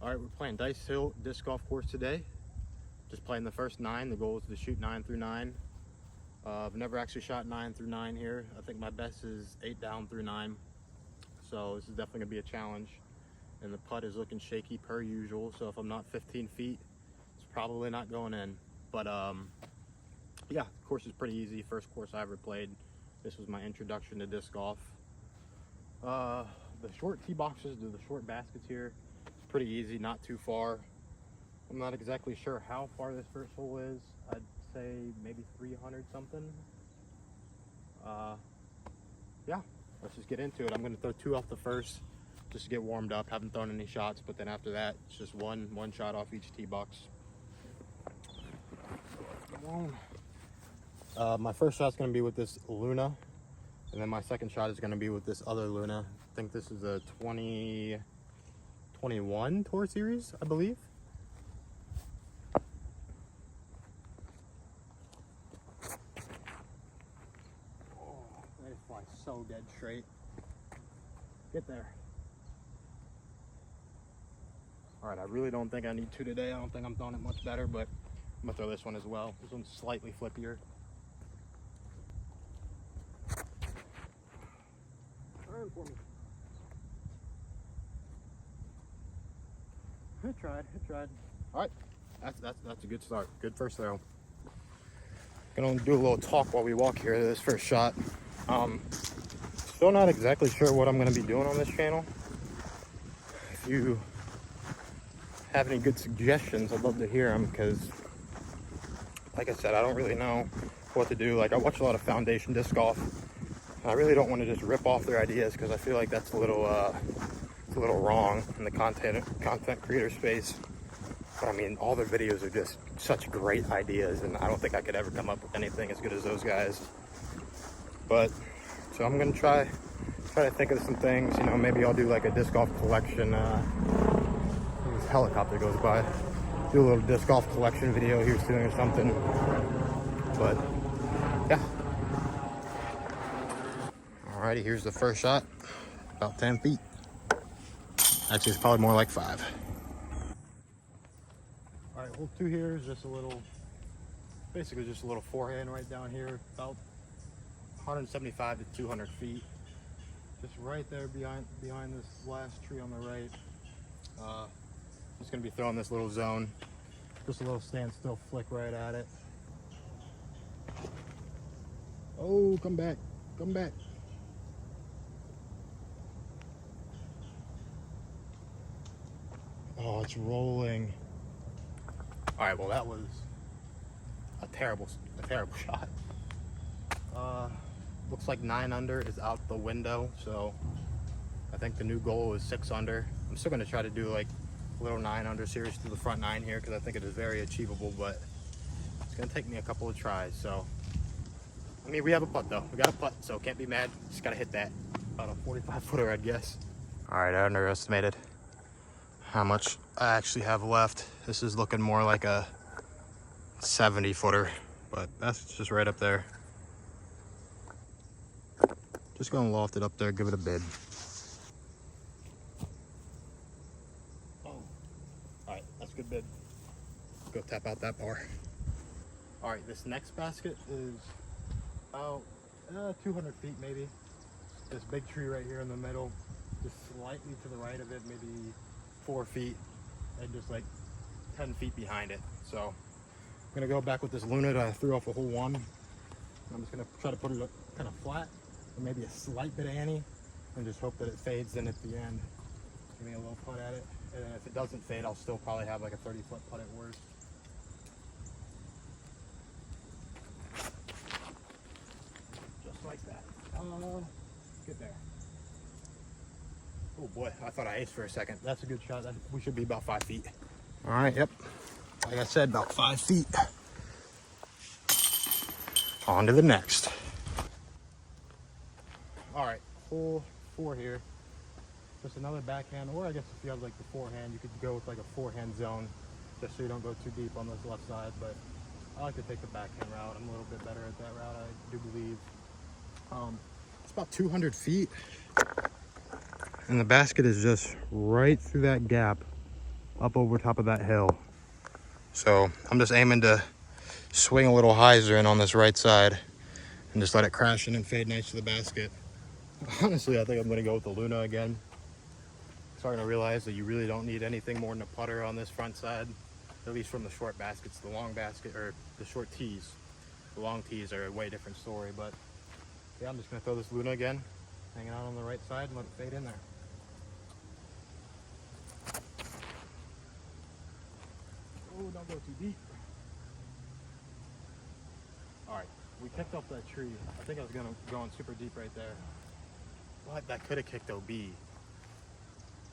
All right, we're playing Dice Hill Disc Golf Course today. Just playing the first 9. The goal is to shoot 9 through 9. I've never actually shot 9 through 9 here. I think my best is 8 down through 9. So this is definitely gonna be a challenge. And the putt is looking shaky per usual. So if I'm not 15 feet, it's probably not going in. But yeah, the course is pretty easy. First course I ever played. This was my introduction to disc golf. The short tee boxes, the short baskets here, it's pretty easy, not too far. I'm not exactly sure how far this first hole is. I'd say maybe 300 something. Yeah, let's just get into it. I'm gonna throw 2 off the first just to get warmed up. Haven't thrown any shots, but then after that, it's just one shot off each tee box. Come on. My first shot's gonna be with this Luna, and then my second shot is gonna be with this other Luna. I think this is a 2021 Tour Series, I believe. Oh, they fly so dead straight. Get there. All right, I really don't think I need 2 today. I don't think I'm throwing it much better, but I'm gonna throw this one as well. This one's slightly flippier. Turn for me. It tried. All right, that's a good start. Good first throw. Gonna do a little talk while we walk here to this first shot. Still not exactly sure what I'm gonna be doing on this channel. If you have any good suggestions, I'd love to hear them, because like I said, I don't really know what to do. Like, I watch a lot of foundation disc golf, and I really don't want to just rip off their ideas, because I feel like that's a little wrong in the content creator space. But I mean, all their videos are just such great ideas, and I don't think I could ever come up with anything as good as those guys. But so I'm gonna try to think of some things. You know, maybe I'll do like a disc golf collection. This helicopter goes by. Do a little disc golf collection video here soon or something. But yeah. Alrighty, here's the first shot. About 10 feet. Actually, it's probably more like 5. All right, hole 2 here is just a little, basically just a little forehand right down here, about 175 to 200 feet. Just right there behind this last tree on the right. Just gonna be throwing this little zone. Just a little standstill flick right at it. Oh, come back. Oh, it's rolling. All right, well, that was a terrible shot. Looks like 9 under is out the window, so I think the new goal is 6 under. I'm still gonna try to do like a little 9 under series to the front 9 here, because I think it is very achievable, but it's gonna take me a couple of tries. So, I mean, we have a putt though. We got a putt, so can't be mad. Just gotta hit that. About a 45 footer, I'd guess. All right, I underestimated how much I actually have left. This is looking more like a 70 footer, but that's just right up there. Just gonna loft it up there, give it a bid. Oh, all right, that's a good bid. Go tap out that bar. All right, this next basket is about 200 feet maybe. This big tree right here in the middle, just slightly to the right of it, maybe 4 feet, and just like 10 feet behind it. So I'm gonna go back with this Luna that I threw off a hole 1. I'm just gonna try to put it up kind of flat, and maybe a slight bit of ante, and just hope that it fades in at the end. Give me a little putt at it, and then if it doesn't fade, I'll still probably have like a 30-foot putt at worst. Just like that. Get there. Oh boy, I thought I aced for a second. That's a good shot. We should be about 5 feet. All right, yep. Like I said, about 5 feet. On to the next. All right, hole 4 here. Just another backhand, or I guess if you have like the forehand, you could go with like a forehand zone, just so you don't go too deep on this left side. But I like to take the backhand route. I'm a little bit better at that route, I do believe. It's about 200 feet. And the basket is just right through that gap up over top of that hill. So I'm just aiming to swing a little hyzer in on this right side and just let it crash in and fade nice to the basket. Honestly, I think I'm gonna go with the Luna again. Starting to realize that you really don't need anything more than a putter on this front side, at least from the short baskets. The long basket, or the short tees. The long tees are a way different story, but yeah, I'm just gonna throw this Luna again, hanging out on the right side and let it fade in there. Oh, don't go too deep. All right, we kicked off that tree. I think I was going super deep right there. But that could have kicked OB.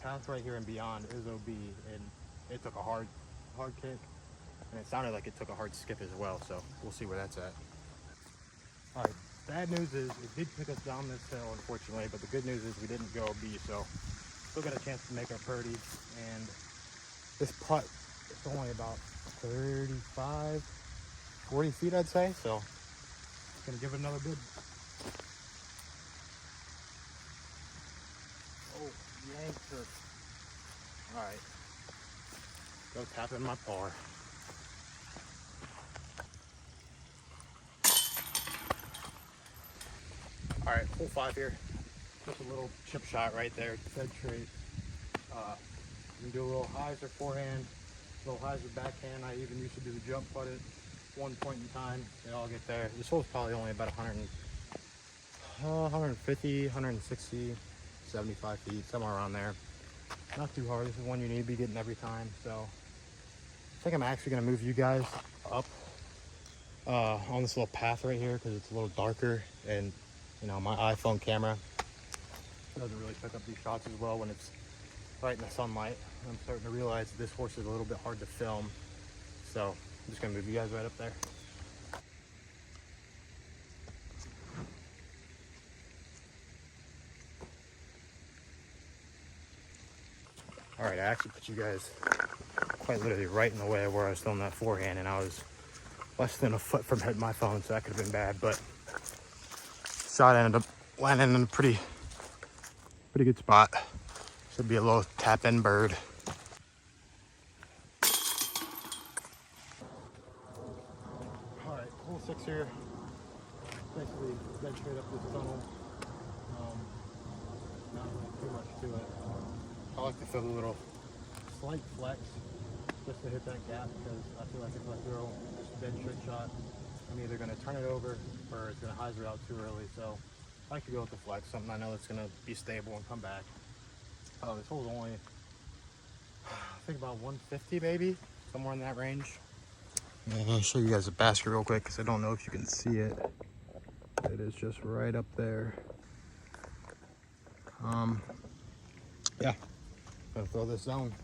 Path right here and beyond is OB, and it took a hard kick, and it sounded like it took a hard skip as well, so we'll see where that's at. All right, bad news is it did pick us down this hill, unfortunately, but the good news is we didn't go OB, so still got a chance to make our birdie. And this putt is only about 35, 40 feet, I'd say, so gonna give it another bid. Oh, yanked her. All right, go tap in my par. All right, hole 5 here. Just a little chip shot right there, dead straight. You can do a little hyzer forehand, a little hyzer backhand. I even used to do the jump putt at one point in time. They all get there. This hole's probably only about 150, 160, 75 feet, somewhere around there. Not too hard. This is one you need to be getting every time. So I think I'm actually going to move you guys up on this little path right here because it's a little darker, and you know, my iPhone camera doesn't really pick up these shots as well when it's right in the sunlight. I'm starting to realize that this horse is a little bit hard to film, so I'm just gonna move you guys right up there. All right, I actually put you guys quite literally right in the way of where I was filming that forehand, and I was less than a foot from hitting my phone, so that could have been bad, but shot ended up landing in a pretty good spot. Should be a little tap in bird. All right, hole 6 here. Basically dead straight up this tunnel. Not really too much to it. I like to feel a little slight flex just to hit that gap, because I feel like if I throw just a dead straight shot, I'm either going to turn it over or it's going to hyzer out too early. So I like to go with the flex, something I know that's going to be stable and come back. This hole's only, I think, about 150 maybe, somewhere in that range. And I'll show you guys the basket real quick because I don't know if you can see it. It is just right up there. Yeah, gonna throw this zone.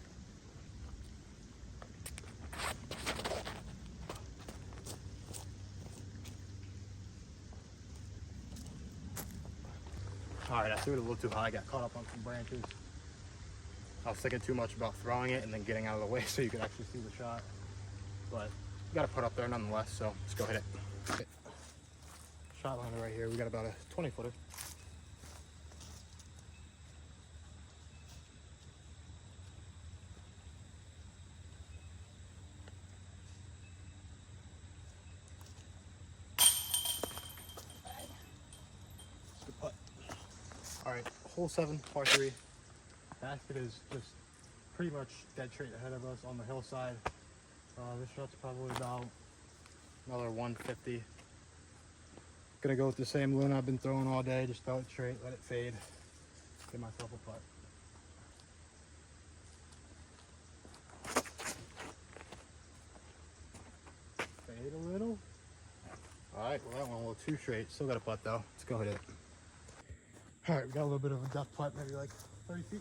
All right, I threw it a little too high, got caught up on some branches. I was thinking too much about throwing it and then getting out of the way so you could actually see the shot. But you got to put up there nonetheless, so let's go hit it. Shot liner right here, we got about a 20-footer. Good putt. All right, hole 7, par 3. Basket is just pretty much dead straight ahead of us on the hillside. This shot's probably about another 150. Gonna go with the same Luna I've been throwing all day. Just throw it straight, let it fade. Give myself a putt. Fade a little. All right, well that one a little too straight. Still got a putt though. Let's go hit it. All right, we got a little bit of a duck putt, maybe like 30 feet.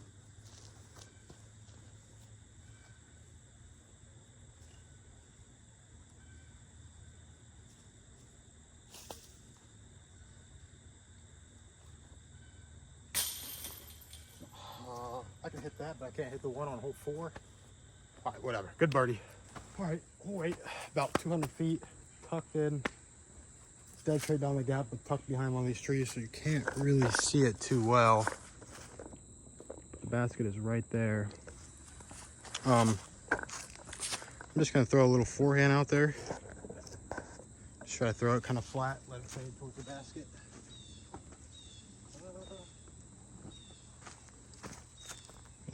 I can hit that, but I can't hit the one on hole 4. All right, whatever. Good birdie. All right, hole 8, about 200 feet, tucked in. It's dead straight down the gap, but tucked behind one of these trees, so you can't really see it too well. The basket is right there. I'm just gonna throw a little forehand out there. Just try to throw it kind of flat, let it fade towards the basket.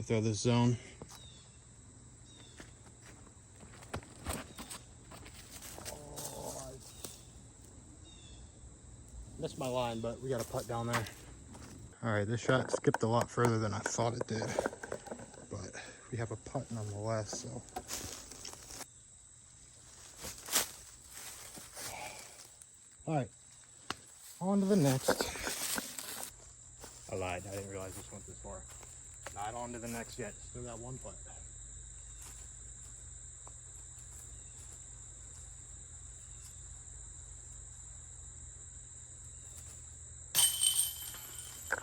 Throw this zone. Oh, I missed my line, but we got a putt down there. All right, this shot skipped a lot further than I thought it did, but we have a putt nonetheless, so. All right, on to the next. I lied, I didn't realize this went this far. Not on to the next yet, still got one putt.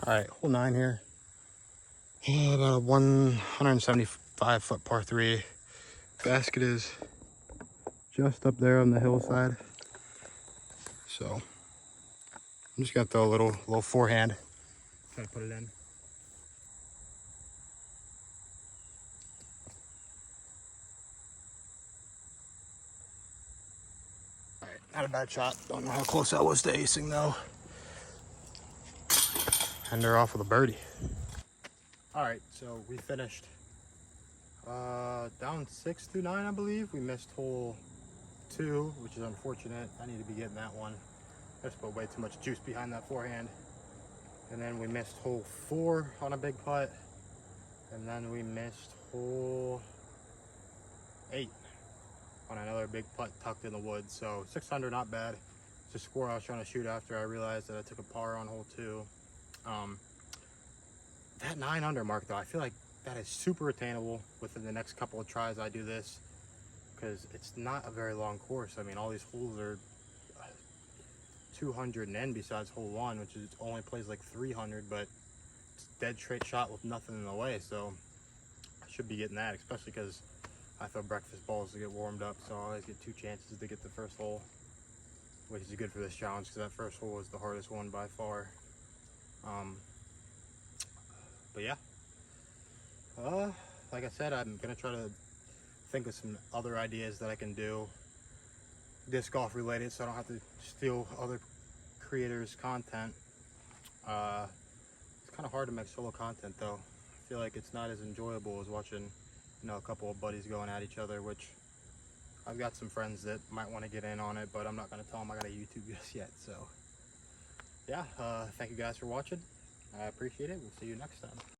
All right, hole 9 here. About a 175-foot par 3. Basket is just up there on the hillside. So I'm just gonna throw a little forehand. Try to put it in. All right, not a bad shot. Don't know how close I was to acing though. And they're off with a birdie. All right, so we finished down 6 through 9, I believe. We missed hole 2, which is unfortunate. I need to be getting that one. I just put way too much juice behind that forehand. And then we missed hole 4 on a big putt. And then we missed hole 8 on another big putt tucked in the woods. So 600, not bad. It's a score I was trying to shoot after I realized that I took a par on hole 2. That 9 under mark though, I feel like that is super attainable within the next couple of tries I do this, because it's not a very long course. I mean, all these holes are 200 and in besides hole 1, which is only plays like 300, but it's dead straight shot with nothing in the way. So I should be getting that, especially because I throw breakfast balls to get warmed up, so I always get 2 chances to get the first hole, which is good for this challenge because that first hole was the hardest one by far. But yeah, like I said, I'm gonna try to think of some other ideas that I can do disc golf related, so I don't have to steal other creators' content. It's kind of hard to make solo content though. I feel like it's not as enjoyable as watching, you know, a couple of buddies going at each other, which I've got some friends that might want to get in on it, but I'm not going to tell them I got a YouTube just yet. So yeah, thank you guys for watching. I appreciate it. We'll see you next time.